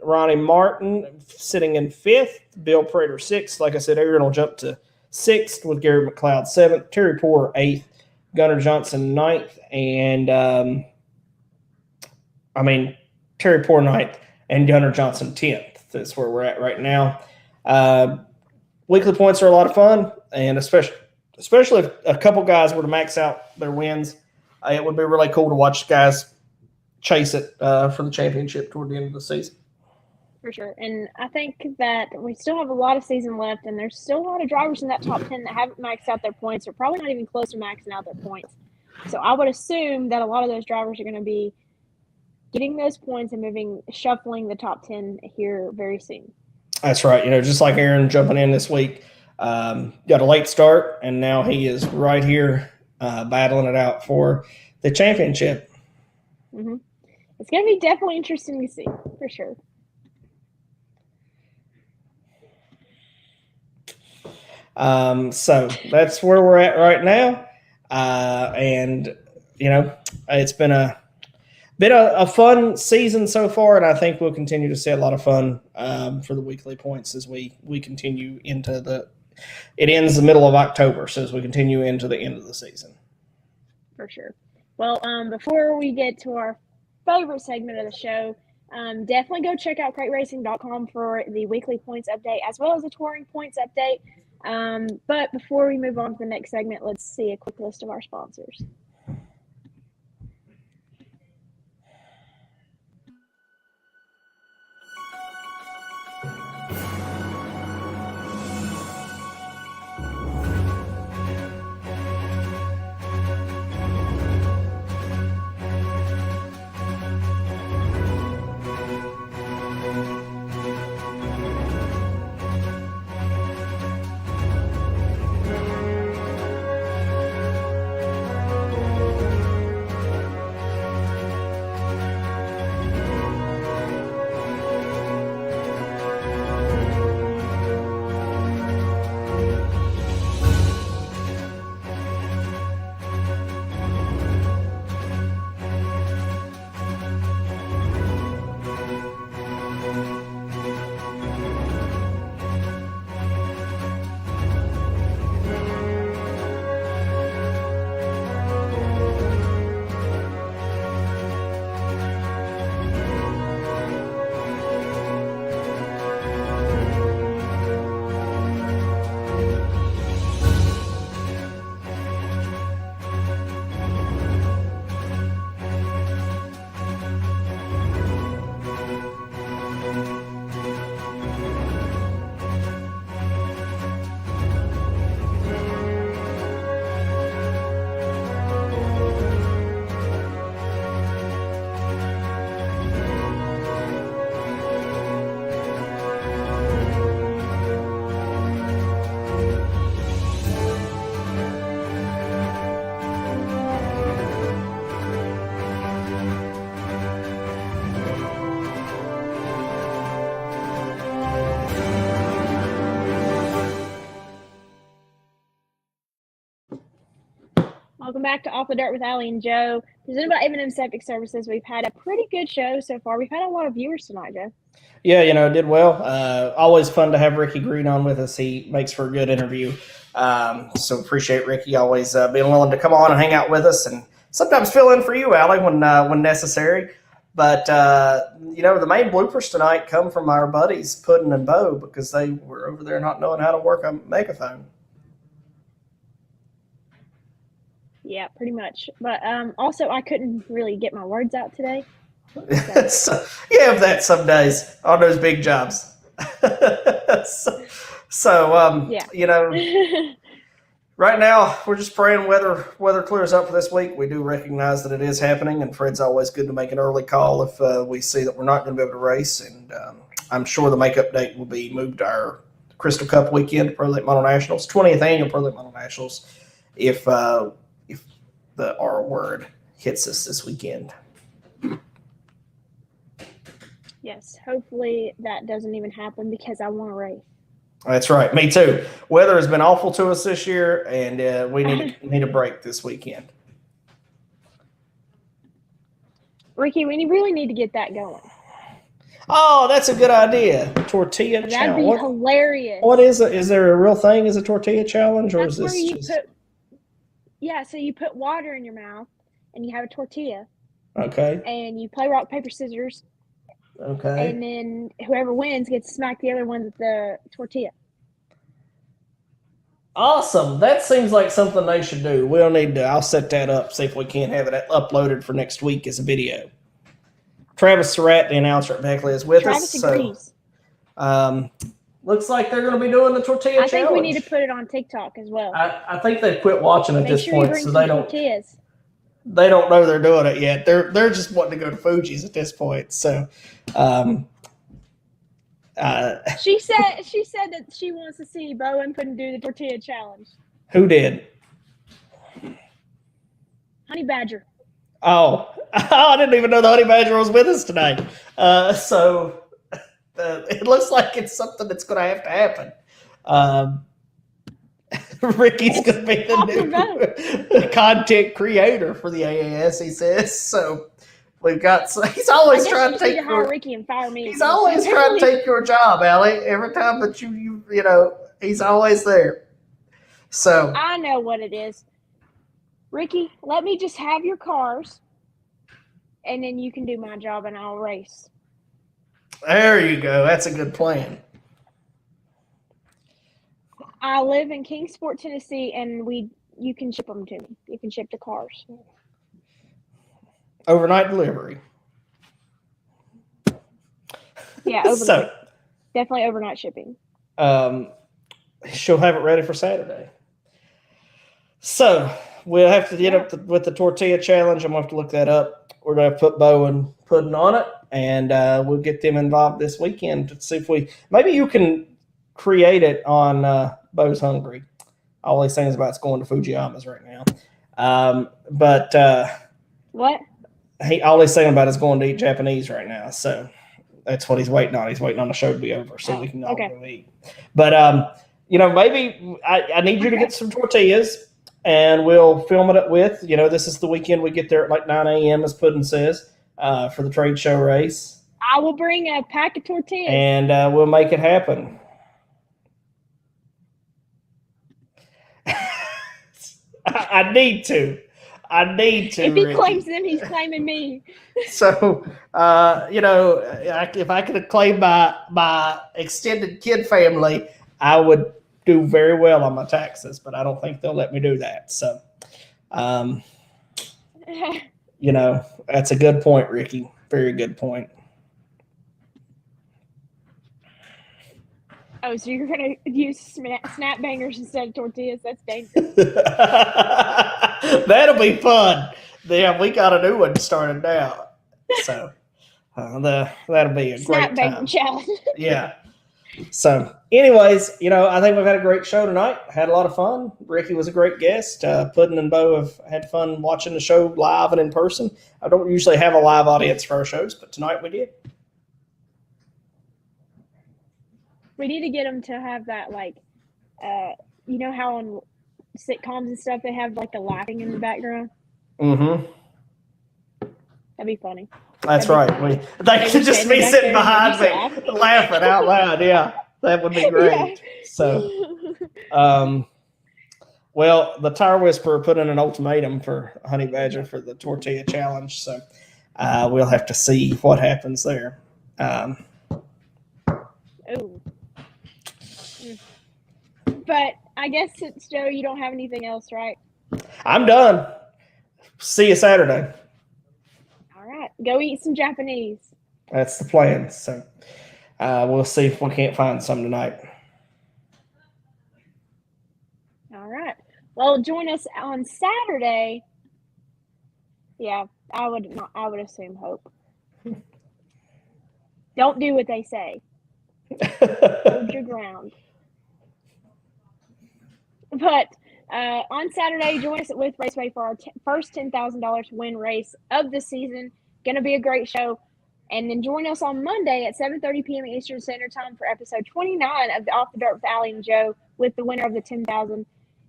Speaker 2: Ronnie Martin sitting in 5th, Bill Prater 6th. Like I said, Aaron will jump to 6th, with Gary McLeod 7th, Terry Poor 8th, Gunnar Johnson 9th, and Terry Poor 9th and Gunnar Johnson 10th. That's where we're at right now. Weekly points are a lot of fun, and especially if a couple guys were to max out their wins, it would be really cool to watch guys chase it for the championship toward the end of the season.
Speaker 1: For sure. And I think that we still have a lot of season left, and there's still a lot of drivers in that top 10 that haven't maxed out their points, or probably not even close to maxing out their points. So I would assume that a lot of those drivers are going to be getting those points and shuffling the top 10 here very soon.
Speaker 2: That's right. Just like Aaron jumping in this week, got a late start, and now he is right here battling it out for the championship.
Speaker 1: Mm-hmm. It's going to be definitely interesting to see, for sure.
Speaker 2: So that's where we're at right now. And it's been a fun season so far, and I think we'll continue to see a lot of fun for the weekly points as we continue into it ends the middle of October, so as we continue into the end of the season.
Speaker 1: For sure. Well, before we get to our favorite segment of the show, definitely go check out crateracing.com for the weekly points update as well as the touring points update. But before we move on to the next segment, let's see a quick list of our sponsors. Welcome back to Off the Dirt with Allie and Joe, presented by M&M Septic Services. We've had a pretty good show so far. We've had a lot of viewers tonight, Joe.
Speaker 2: Yeah, did well. Always fun to have Ricky Greene on with us. He makes for a good interview. So appreciate Ricky always being willing to come on and hang out with us, and sometimes fill in for you, Allie, when necessary. But, the main bloopers tonight come from our buddies, Puddin' and Bo, because they were over there not knowing how to work a megaphone.
Speaker 1: Yeah, pretty much. But also, I couldn't really get my words out today.
Speaker 2: So, you have that some days on those big jobs.
Speaker 1: Yeah.
Speaker 2: Right now we're just praying weather clears up for this week. We do recognize that it is happening, and Fred's always good to make an early call if we see that we're not going to be able to race. And I'm sure the makeup date will be moved to our Crystal Cup weekend, Pro Lake Model Nationals, 20th annual Pro Lake Model Nationals, if the R word hits us this weekend.
Speaker 1: Yes, hopefully that doesn't even happen because I want to race.
Speaker 2: That's right. Me too. Weather has been awful to us this year, and we need a break this weekend.
Speaker 1: Ricky, we really need to get that going.
Speaker 2: Oh, that's a good idea. Tortilla
Speaker 1: That'd
Speaker 2: challenge.
Speaker 1: be hilarious.
Speaker 2: What is it? Is there a real thing as a tortilla challenge, or
Speaker 1: That's
Speaker 2: is this
Speaker 1: where you
Speaker 2: just
Speaker 1: put. Yeah, so you put water in your mouth, and you have a tortilla,
Speaker 2: okay?
Speaker 1: and you play rock paper scissors,
Speaker 2: Okay.
Speaker 1: and then whoever wins gets to smack the other one with the tortilla.
Speaker 2: Awesome. That seems like something they should do. We'll need to. I'll set that up. See if we can't have it uploaded for next week as a video. Travis Surratt, the announcer at Beckley, is with
Speaker 1: Travis
Speaker 2: us.
Speaker 1: agrees.
Speaker 2: So, looks like they're going to be doing the tortilla challenge.
Speaker 1: I think we need to put it on TikTok as well.
Speaker 2: I think they've quit watching at
Speaker 1: Make
Speaker 2: this
Speaker 1: sure
Speaker 2: point,
Speaker 1: you bring
Speaker 2: so
Speaker 1: some
Speaker 2: they don't.
Speaker 1: tortillas.
Speaker 2: They don't know they're doing it yet. They're just wanting to go to Fuji's at this point. So,
Speaker 1: She said that she wants to see Bowen put and do the tortilla challenge.
Speaker 2: who did?
Speaker 1: Honey Badger.
Speaker 2: Oh, I didn't even know the Honey Badger was with us tonight. So it looks like it's something that's going to have to happen. Ricky's going to be the new content creator for the AAS, he says. So we've got. He's always trying to take
Speaker 1: hire Ricky and fire me.
Speaker 2: He's always trying to take your job, Allie. Every time that you know, he's always there. So
Speaker 1: I know what it is. Ricky, let me just have your cars, and then you can do my job, and I'll race.
Speaker 2: there you go. That's a good plan.
Speaker 1: I live in Kingsport, Tennessee, and you can ship them to me. You can ship the cars.
Speaker 2: Overnight delivery.
Speaker 1: Yeah, overnight.
Speaker 2: So
Speaker 1: Definitely overnight shipping.
Speaker 2: she'll have it ready for Saturday. So we'll have to get up with the tortilla challenge. I'm going to have to look that up. We're going to put Bo and Puddin' on it, and we'll get them involved this weekend to see if maybe you can create it on Bo's Hungry. All he's saying is about it's going to Fujiyama's right now.
Speaker 1: What?
Speaker 2: All he's saying about is going to eat Japanese right now. So that's what he's waiting on. He's waiting on the show to be over so we can all go eat. But, maybe I need you to get some tortillas, and we'll film it with. This is the weekend we get there at like 9 a.m., as Puddin' says, for the trade show race.
Speaker 1: I will bring a pack of tortillas.
Speaker 2: And we'll make it happen. I need to. If he Ricky.
Speaker 1: claims them, he's claiming me.
Speaker 2: So, if I could claim my extended kid family, I would do very well on my taxes, but I don't think they'll let me do that. So, that's a good point, Ricky. Very good point.
Speaker 1: Oh, so you're going to use snap bangers instead of tortillas? That's dangerous.
Speaker 2: That'll be fun. Yeah, we got a new one started now. So that'll be a
Speaker 1: Snap
Speaker 2: great
Speaker 1: banger
Speaker 2: time.
Speaker 1: challenge.
Speaker 2: Yeah. So anyways, I think we've had a great show tonight. Had a lot of fun. Ricky was a great guest. Puddin' and Bo have had fun watching the show live and in person. I don't usually have a live audience for our shows, but tonight we did.
Speaker 1: We need to get them to have that, how on sitcoms and stuff they have like the laughing in the background.
Speaker 2: Mm-hmm.
Speaker 1: That'd be funny.
Speaker 2: That's right. They could just be sitting behind me laughing out loud. Yeah, that would be great. Yeah. So, the Tire Whisperer put in an ultimatum for Honey Badger for the tortilla challenge. So we'll have to see what happens there.
Speaker 1: But I guess since Joe, you don't have anything else, right?
Speaker 2: I'm done. See you Saturday.
Speaker 1: All right. Go eat some Japanese.
Speaker 2: That's the plan. So we'll see if we can't find some tonight.
Speaker 1: All right. Well, join us on Saturday. Yeah, I would assume Hope. Don't do what they say. Hold your ground. But on Saturday, join us at Wythe Raceway for our first $10,000 win race of the season. Going to be a great show. And then join us on Monday at 7:30 p.m. Eastern Standard Time for episode 29 of the Off the Dirt with Allie and Joe with the winner of the $10,000.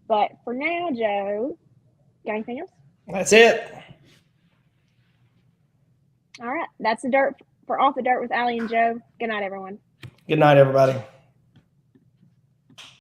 Speaker 1: But for now, Joe, got anything else?
Speaker 2: That's it.
Speaker 1: All right. That's the Dirt For Off the Dirt with Allie and Joe, good night, everyone.
Speaker 2: Good night, everybody.